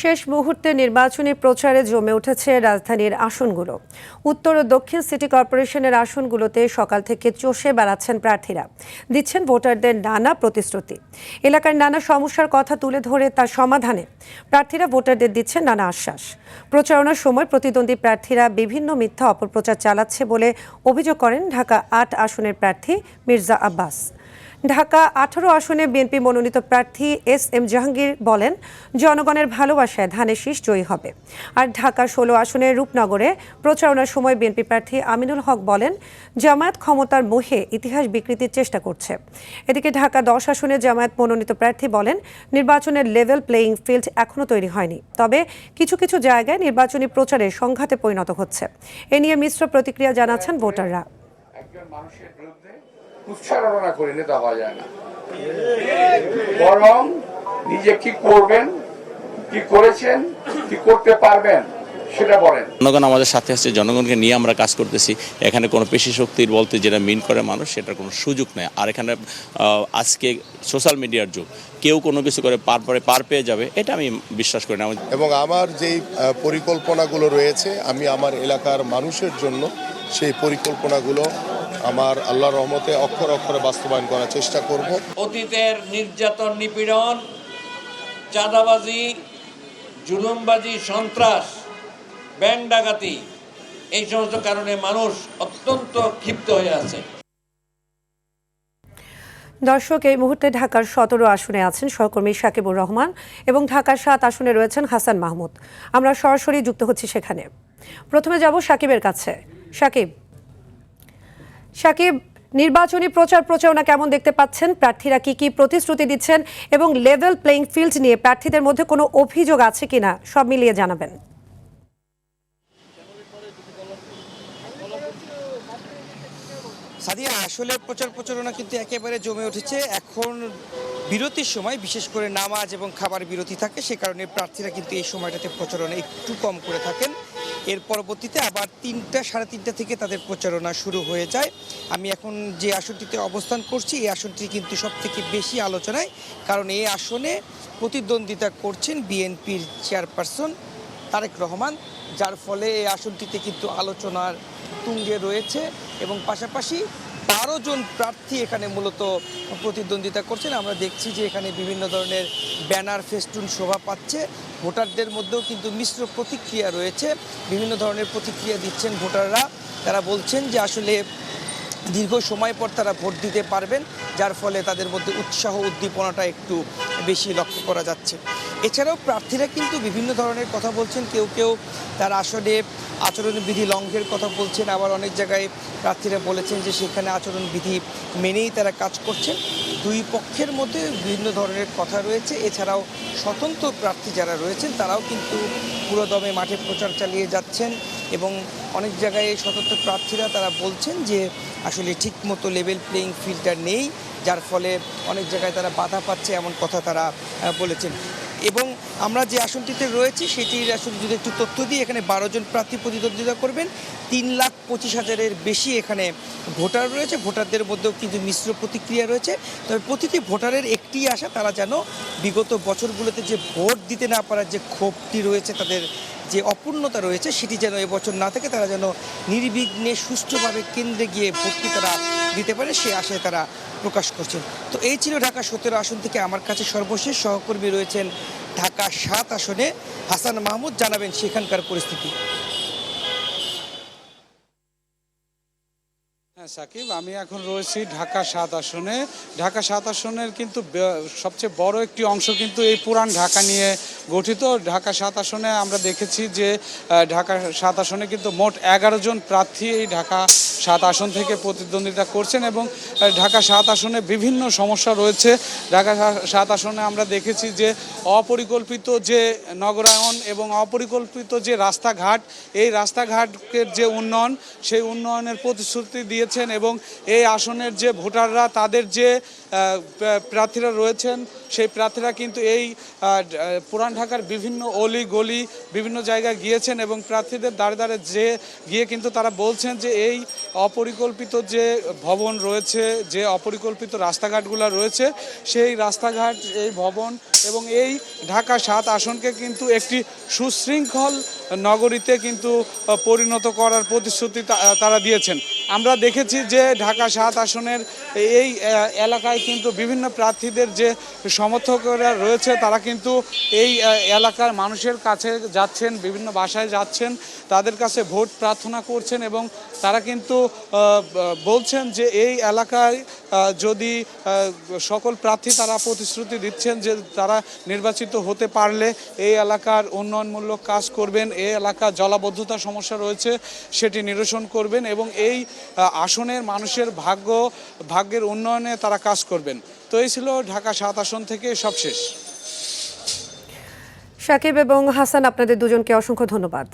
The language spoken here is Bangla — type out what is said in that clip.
শেষ মুহূর্তে নির্বাচনী প্রচারে জমে উঠেছে রাজধানীর আসনগুলো। উত্তর ও দক্ষিণ সিটি কর্পোরেশনের আসনগুলোতে সকাল থেকে চষে বেড়াচ্ছেন প্রার্থীরা, দিচ্ছেন ভোটারদের নানা প্রতিশ্রুতি। এলাকার নানা সমস্যার কথা তুলে ধরে তার সমাধানে প্রার্থীরা ভোটারদের দিচ্ছেন নানা আশ্বাস। প্রচারণার সময় প্রতিদ্বন্দ্বী প্রার্থীরা বিভিন্ন মিথ্যা অপপ্রচার চালাচ্ছে বলে অভিযোগ করেন ঢাকা ৮ আসনের প্রার্থী মির্জা আব্বাস। ঢাকা ১৮ আসনে বিএনপি মনোনীত প্রার্থী এস.এম. জাহাঙ্গীর বলেন, জনগণের ভালোবাসায় ধানের শীষ জয়ী হবে। আর ঢাকা ১৬ আসনের রূপনগরে প্রচারণার সময় বিএনপি প্রার্থী আমিনুল হক বলেন, জামায়াত ক্ষমতার মোহে ইতিহাস বিকৃতির চেষ্টা করছে। এদিকে ঢাকা ১০ আসনে জামায়াত মনোনীত প্রার্থী বলেন, নির্বাচনের লেভেল প্লেয়িং ফিল্ড এখনও তৈরি হয়নি, তবে কিছু কিছু জায়গায় নির্বাচনী প্রচারে সংঘাতে পরিণত হচ্ছে। এ নিয়ে মিশ্র প্রতিক্রিয়া জানাচ্ছেন ভোটাররা। উচ্চারণা করে নেতা হওয়া যায় না, বরং নিজে কি করবেন, কি করেছেন, কি করতে পারবেন সেটা বলেন। জনগণ আমাদের সাথে আছে, জনগণকে নিয়ে আমরা কাজ করতেছি। এখানে কোনো পেশি শক্তির বলতে যেটা মিন করে মানুষ, সেটার কোনো সুযোগ নেই। আর এখানে আজকে সোশ্যাল মিডিয়ার যুগ, কেউ কোনো কিছু করে পার পেয়ে যাবে, এটা আমি বিশ্বাস করি না। এবং আমার যেই পরিকল্পনাগুলো রয়েছে, আমি আমার এলাকার মানুষের জন্য সেই পরিকল্পনাগুলো আমার আল্লাহর রহমতে অক্ষরে অক্ষরে বাস্তবায়ন করার চেষ্টা করব। অতীতের নির্যাতন, নিপীড়ন, চাঁদাবাজি, জুলুমবাজি, সন্ত্রাস, ব্যাংক ডাকাতি, এই সমস্ত কারণে মানুষ অত্যন্ত ক্ষিপ্ত হয়ে আছে। দর্শক, এই মুহূর্তে ঢাকার ১৭ আসনে আছেন সহকর্মী সাকিবুর রহমান এবং ঢাকার ৭ আসনে রয়েছেন হাসান মাহমুদ। আমরা সরাসরি যুক্ত হচ্ছি সেখানে। প্রথমে যাব সাকিবের কাছে। সাকিব, নির্বাচনী প্রচারণা কেমন দেখতে পাচ্ছেন? প্রার্থীরা কি কি প্রতিশ্রুতি দিচ্ছেন এবং লেভেল প্লেইং ফিল্ড নিয়ে প্রার্থীদের মধ্যে কোনো অভিযোগ আছে কিনা, সব মিলিয়ে জানাবেন। সাদিয়া, আসলে প্রচারণা কিন্তু একেবারে জমে উঠেছে। এখন বিরতির সময় বিশেষ করে নামাজ এবং খাবার বিরতি থাকে, সে কারণে প্রার্থীরা কিন্তু এই সময়টাতে প্রচারণা একটু কম করে থাকেন। এর পরবর্তীতে আবার ৩টা সাড়ে ৩টা থেকে তাদের প্রচারণা শুরু হয়ে যায়। আমি এখন যে আসনটিতে অবস্থান করছি, এই আসনটি কিন্তু সবথেকে বেশি আলোচনায়, কারণ এই আসনে প্রতিদ্বন্দ্বিতা করছেন বিএনপির চেয়ারপারসন তারেক রহমান, যার ফলে এই আসনটিতে কিন্তু আলোচনার তুঙ্গে রয়েছে। এবং পাশাপাশি ১২ জন প্রার্থী এখানে মূলত প্রতিদ্বন্দ্বিতা করছেন। আমরা দেখছি যে এখানে বিভিন্ন ধরনের ব্যানার, ফেস্টুন শোভা পাচ্ছে। ভোটারদের মধ্যেও কিন্তু মিশ্র প্রতিক্রিয়া রয়েছে, বিভিন্ন ধরনের প্রতিক্রিয়া দিচ্ছেন ভোটাররা। তারা বলছেন যে আসলে দীর্ঘ সময় পর তারা ভোট দিতে পারবেন, যার ফলে তাদের মধ্যে উৎসাহ উদ্দীপনাটা একটু বেশি লক্ষ্য করা যাচ্ছে। এছাড়াও প্রার্থীরা কিন্তু বিভিন্ন ধরনের কথা বলছেন। কেউ তার আসলে আচরণবিধি লঙ্ঘনের কথা বলছেন, আবার অনেক জায়গায় প্রার্থীরা বলেছেন যে সেখানে আচরণবিধি মেনেই তারা কাজ করছেন। দুই পক্ষের মধ্যে বিভিন্ন ধরনের কথা রয়েছে। এছাড়াও স্বতন্ত্র প্রার্থী যারা রয়েছেন তারাও কিন্তু পুরোদমে মাঠে প্রচার চালিয়ে যাচ্ছেন এবং অনেক জায়গায় স্বতন্ত্র প্রার্থীরা তারা বলছেন যে আসলে ঠিকমতো লেভেল প্লেয়িং ফিল্ডটা নেই, যার ফলে অনেক জায়গায় তারা বাধা পাচ্ছে, এমন কথা তারা বলেছেন। এবং আমরা যে আসনটিতে রয়েছি সেটির আসলে যদি একটু তথ্য দিই, এখানে ১২ জন প্রার্থী প্রতিদ্বন্দ্বিতা করবেন। ৩,২৫,০০০-এর বেশি এখানে ভোটার রয়েছে। ভোটারদের মধ্যেও কিন্তু মিশ্র প্রতিক্রিয়া রয়েছে। তবে প্রতিটি ভোটারের একটি আশা, তারা যেন বিগত বছরগুলোতে যে ভোট দিতে না পারার যে ক্ষোভটি রয়েছে, তাদের যে অপূর্ণতা রয়েছে, সেটি যেন এবছর না থাকে, তারা যেন নির্বিঘ্নে সুষ্ঠুভাবে কেন্দ্রে গিয়ে ভোটটি তারা দিতে পারে, সে আশায় তারা প্রকাশ করছেন। তো এই ছিল ঢাকা ১৭ আসন থেকে আমার কাছে সর্বশেষ। সহকর্মী রয়েছেন ঢাকা ৭ আসনে, হাসান মাহমুদ জানাবেন সেখানকার পরিস্থিতি। হ্যাঁ সাকিব, আমি এখন রয়েছি ঢাকা ৭ আসনে। ঢাকা ৭ আসনের কিন্তু সবচেয়ে বড় একটি অংশ কিন্তু এই পুরান ঢাকা নিয়ে গঠিত। ঢাকা ৭ আসনে আমরা দেখেছি যে ঢাকা ৭ আসনে কিন্তু মোট ১১ জন প্রার্থী এই ঢাকা ৭ আসন থেকে প্রতিদ্বন্দ্বিতা করছেন এবং ঢাকা ৭ আসনে বিভিন্ন সমস্যা রয়েছে। ঢাকা ৭ আসনে আমরা দেখেছি যে অপরিকল্পিত যে নগরায়ন এবং অপরিকল্পিত যে রাস্তাঘাট, এই রাস্তাঘাটের যে উন্নয়ন, সেই উন্নয়নের প্রতিশ্রুতি দিয়েছেন এবং এই আসনের যে ভোটাররা তাদের যে প্রার্থীরা রয়েছেন সেই প্রার্থীরা কিন্তু এই পুরান ঢাকার বিভিন্ন অলি গলি বিভিন্ন জায়গায় গিয়েছেন এবং প্রার্থীদের দ্বারে দ্বারে গিয়ে কিন্তু তারা বলছেন যে এই অপরিকল্পিত যে ভবন রয়েছে, যে অপরিকল্পিত রাস্তাঘাটগুলো রয়েছে, সেই রাস্তাঘাট, এই ভবন এবং এই ঢাকা 7 আসনকে কিন্তু একটি সুশৃঙ্খল নগরীতে কিন্তু পরিণত করার প্রতিশ্রুতি তারা দিয়েছেন। আমরা দেখেছি যে ঢাকা 7 আসনের এই এলাকায় কিন্তু বিভিন্ন প্রার্থীদের যে সমর্থকরা রয়েছে তারা কিন্তু এই এলাকার মানুষের কাছে যাচ্ছেন, বিভিন্ন বাসায় যাচ্ছেন, তাদের কাছে ভোট প্রার্থনা করছেন এবং তারা কিন্তু বলছেন যে এই এলাকায় যদি সকল প্রার্থী তারা প্রতিশ্রুতি দিচ্ছেন যে তারা নির্বাচিত হতে পারলে এই এলাকার উন্নয়নমূলক কাজ করবেন, এই এলাকার জলাবদ্ধতা সমস্যা রয়েছে সেটি নিরসন করবেন এবং এই আসনের মানুষের ভাগ্যের উন্নয়নে তারা কাজ করবেন। তো এই ছিল ঢাকা 7 আসন থেকে সবশেষ। সাকিব এবং হাসান, আপনাদের দুজনকে অসংখ্য ধন্যবাদ।